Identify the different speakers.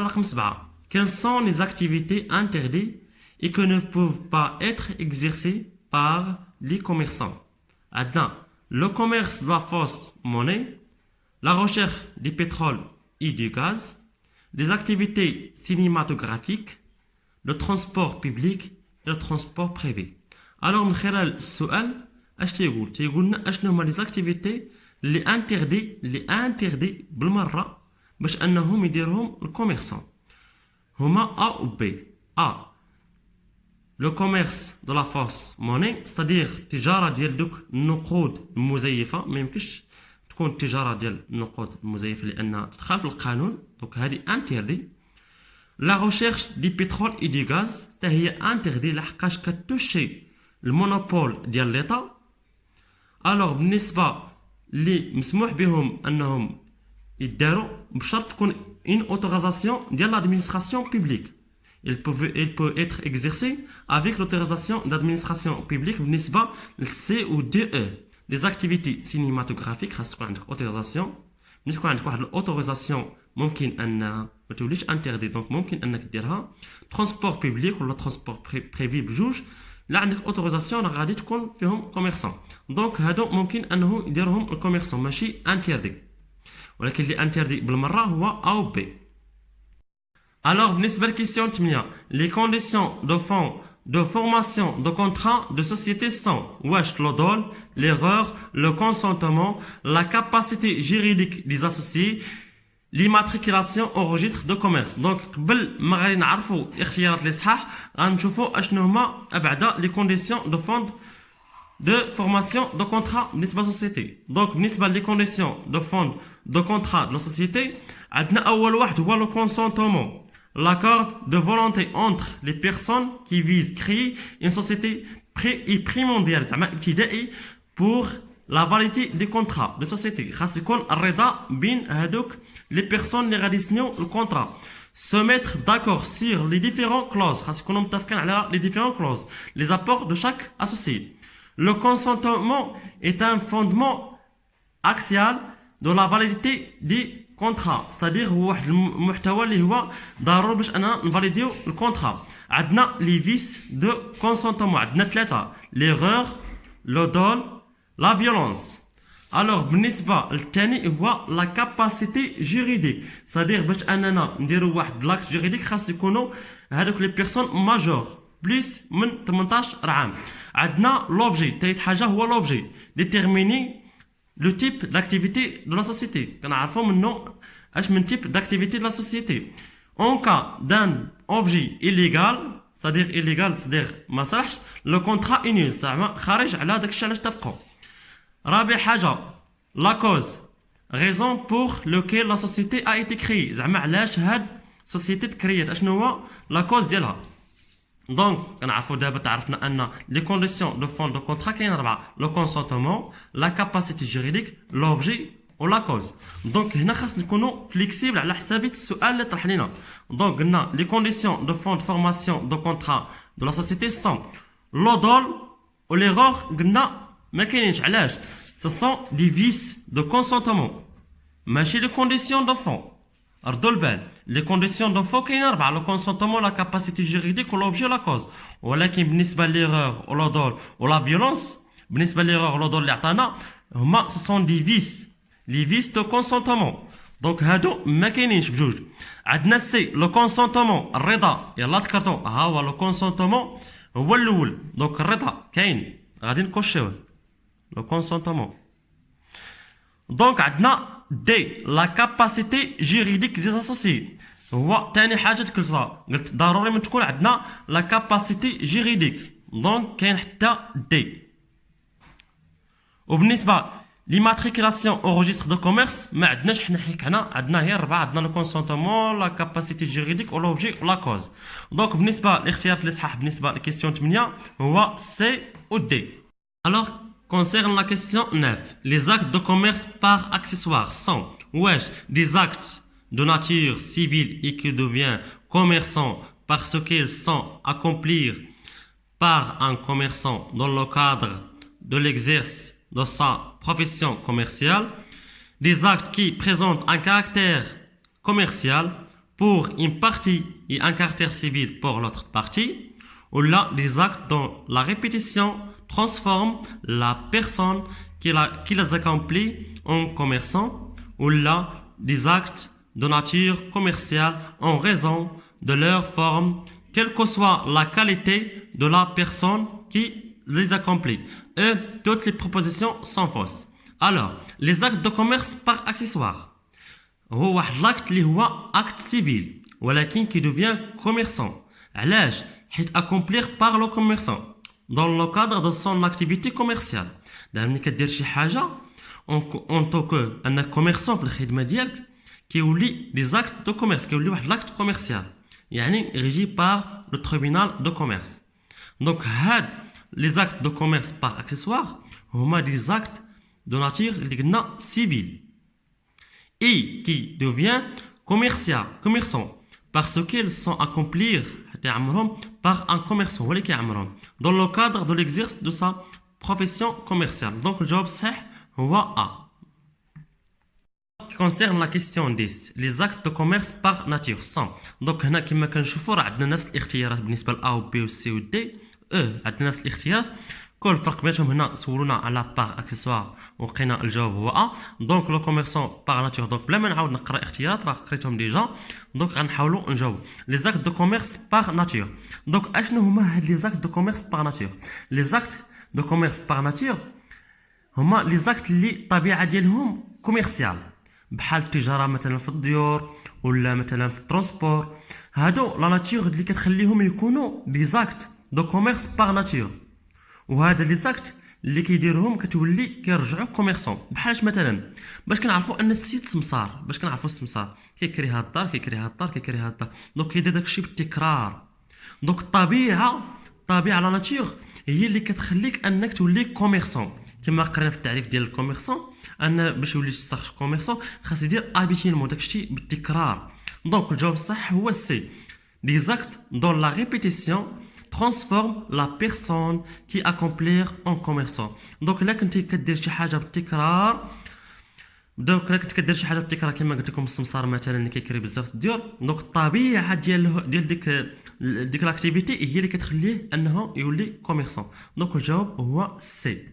Speaker 1: رقم 7. Quelles sont les activités interdites et que ne peuvent pas être exercées par les commerçants? عندنا le commerce de la fausse monnaie, la recherche du pétrole et du gaz, les activités cinématographiques, le transport public et le transport privé. Alors من خلال السؤال اش تيقول لنا اشنو هما لي زاكتيفيتي اللي انتردي بالمره باش انهم يديروهم الكوميرسون. هما A ou B. A, le commerce de la fausse monnaie, c'est-à-dire تجارة ديال دوك النقود المزيفة. ما يمكنش تكون التجارة ديال النقود المزيفة لأنها تخالف القانون، دونك هذه انتردي. La recherche du pétrole et du gaz حتى هي انتردي لحقاش كتوشي المونوبول ديال ليطا. الوغ بالنسبة اللي مسموح بهم انهم يداروا بشرط تكون une autorisation de l'administration publique. Il peut être exercé avec l'autorisation d'administration publique بالنسبة للسي او دي او. Les activités cinématographiques خاص تكون عندك autorisation. ملي تكون عندك واحد الاوتوريزاسيون ممكن ان ما توليش انتردي، دونك ممكن انك ديرها. ترونسبور بيبليك ولا ترونسبور بريفي بجوج لا عندك اوتوريزاسيون راه غادي تكون فيهم كوميرسون، دونك هادو ممكن انه يديرهم الكوميرسون ماشي انتردي، ولكن اللي انتردي بالمره هو او بي. Alors بالنسبه لكيسيون 8 les conditions de formation de contrat de société sont واش l'odol, l'erreur, le consentement, la capacité juridique des associés, l'immatriculation au registre de commerce. Donc قبل ما غادي نعرفوا الاختيارات اللي صحاح غنشوفوا اشنو هما ابعدا les conditions de formation de contrat بالنسبه للسوسيتي. دونك بالنسبه لي كونديسيون de contrat de la société عندنا اول واحد هو le consentement, l'accord de volonté entre les personnes qui visent créer une société primordiale زعما ابتدائي pour la validité des contrats de société. خاص يكون الرضا بين هادوك les personnes اللي غادي يسنيو الكونترا. Se mettre d'accord sur les différentes clauses, خاص يكونوا متفقين على les différentes clauses, les apports de chaque associé. Le consentement est un fondement axial de la validité des contrats, c'est-à-dire هو واحد المحتوى اللي هو ضروري باش انا نفاليديو الكونترا. عندنا لي فيس دو كونسونتمون عندنا ثلاثه: l'erreur, l'odol, la violence. Alors بالنسبه للثاني هو la capacité juridique, c'est-à-dire باش اننا نديروا واحد لاكت جوريديك خاص يكونوا هذوك لي بيرسون ماجور بليس من 18 عام. عندنا لوبجي، ثالث حاجه هو لوبجي ديتيرميني لو تيب داكتيفيتي دو لا سوسيتي. كنعرفوا منه اش من تيب داكتيفيتي دو لا سوسيتي. اون كا دان اوبجي illégal, c'est-à-dire illégal c'est-à-dire ما صالحش، لو كونترا انيل زعما خارج على داك الشيء علاش اتفقوا. رابع حاجه لا كوز raison pour lequel la société a été créée، زعما علاش هاد سوسيتي تكريات، اشنو هو لا كوز ديالها. دونك كنعرفوا دابا تعرفنا ان لي كونديسيون دو فون دو كونترا كاين اربعه: لو كونسونتمون، لا كاباسيتي جوريديك، لوبجي ولا كوز. دونك هنا خاص نكونوا فليكسيبل على حسابيه السؤال اللي طرح لينا. دونك قلنا لي كونديسيون دو فون دو فورماسيون دو كونترا دو لا سوسيتي سون لودول و ليغور قلنا ما كاينينش. علاش؟ سو سون دي فيس دو كونسونتمون ماشي لي كونديسيون دو فون. ردوا البال، لي كونديسيون دو فون كاين اربعه: لو كونسونتمون، لا كاباسيتي جوريديك ولوبجي ولا كوز. ولكن بالنسبه ليغور ولودول ولا فيولونس، بالنسبه ليغور ولودول اللي عطانا هما سو سون دي فيس، لي فيس دو كونسونتمون. دونك هادو ما كاينينش بجوج. عندنا سي لو كونسونتمون الرضا، يلا ذكرتو ها هو لو كونسونتمون هو الاول. دونك الرضا كاين غادي نكوشيوه لو كونسونتمون. دونك عندنا دي لا كاباسيتي جوريديك دي اسوسيي، هو ثاني حاجه ذكرتها، قلت ضروري من تكون عندنا لا كاباسيتي جوريديك. دونك كاين حتى دي. وبالنسبه ليماتريكولاسيون او ريجستر دو كوميرس ما عندناش حنا حنا عندنا هي اربعه: عندنا لو كونسونتمون، لا كاباسيتي جوريديك ولوبجي ولا كوز. دونك بالنسبه للاختيارات اللي صحاح بالنسبه لكيسيون 8 هو سي و دي. Alors concerne la question 9, les actes de commerce par accessoire sont des actes de nature civile et qui deviennent commerçants parce qu'ils sont accomplis par un commerçant dans le cadre de l'exercice de sa profession commerciale, des actes qui présentent un caractère commercial pour une partie et un caractère civil pour l'autre partie, ou là des actes dont la répétition transforme la personne qui les accomplit en commerçant, ou là des actes de nature commerciale en raison de leur forme, quelle que soit la qualité de la personne qui les accomplit. Et toutes les propositions sont fausses. Alors, les actes de commerce par accessoire. هو واحد لاكت اللي هو acte civil ولكن qui devient commerçant. علاش؟ حيت accomplir par le commerçant dans le cadre de son activité commerciale. ملي كدير شي حاجه en tant que انك commerçant في الخدمه ديالك كيولي des actes de commerce كيولي واحد لاكت commercial يعني régi par le tribunal de commerce. Donc هاد les actes de commerce par accessoire هما des actes de nature اللي قلنا civil et qui devient commerçant parce qu'ils sont accomplis par un commerçant dans le cadre de l'exercice de sa profession commerciale. Donc le job صحيح هو A. Concerne la question 10, les actes de commerce par nature sont. Donc هنا كما كنشوفوا راه عندنا نفس الاختيارات بالنسبه ل A و B و C و D. عندنا نفس الاختيارات. كل الفرق بينهم هنا سولونا على باغ اكسسوار ولقينا الجواب هو ا. دونك لو كوميرسون باغ ناتور دونك بلا ما نعاود نقرا اختيارات راه قريتهم ديجا. دونك غنحاولوا نجاوب لي زاكت دو كوميرس باغ ناتور. دونك اشنو هما هاد لي زاكت دو كوميرس باغ ناتور؟ لي زاكت دو كوميرس باغ ناتور هما لي زاكت اللي الطبيعه ديالهم كوميرسيال بحال التجاره مثلا في الديور ولا مثلا في الترونسبور. هادو لا ناتور اللي كتخليهم يكونوا دي زاكت دو كوميرس باغ ناتور. وهذا لي زاكت اللي كيديرهم كتولي كيرجعوا كوميرسون. بحالش مثلا باش كنعرفوا ان السيت سمسار، باش كنعرفوا السمسار كيكري هاد الدار كيكري هاد الدار كيكري هاد الدار. دونك كيدير داكشي بالتكرار. دونك الطبيعه لا ناتور هي اللي كتخليك انك تولي كوميرسون. كما قرينا في التعريف ديال الكوميرسون ان باش يولي شخص كوميرسون خاص يدير ابيتيلمون داكشي بالتكرار. دونك الجواب الصح هو سي. دي زاكت دون لا ريبيتيسيون transforme la personne qui accomplit en commerçant. Donc là كنتي كدير شي حاجه بالتكرار. دونك لا كنت كدير شي حاجه بالتكرار كما قلت لكم السمسار مثلا اللي كيكري بزاف الديور. دونك الطبيعه ديال ديك لاكتيفيتي هي اللي كتخليه انه يولي كوميرسون. دونك الجواب هو سي.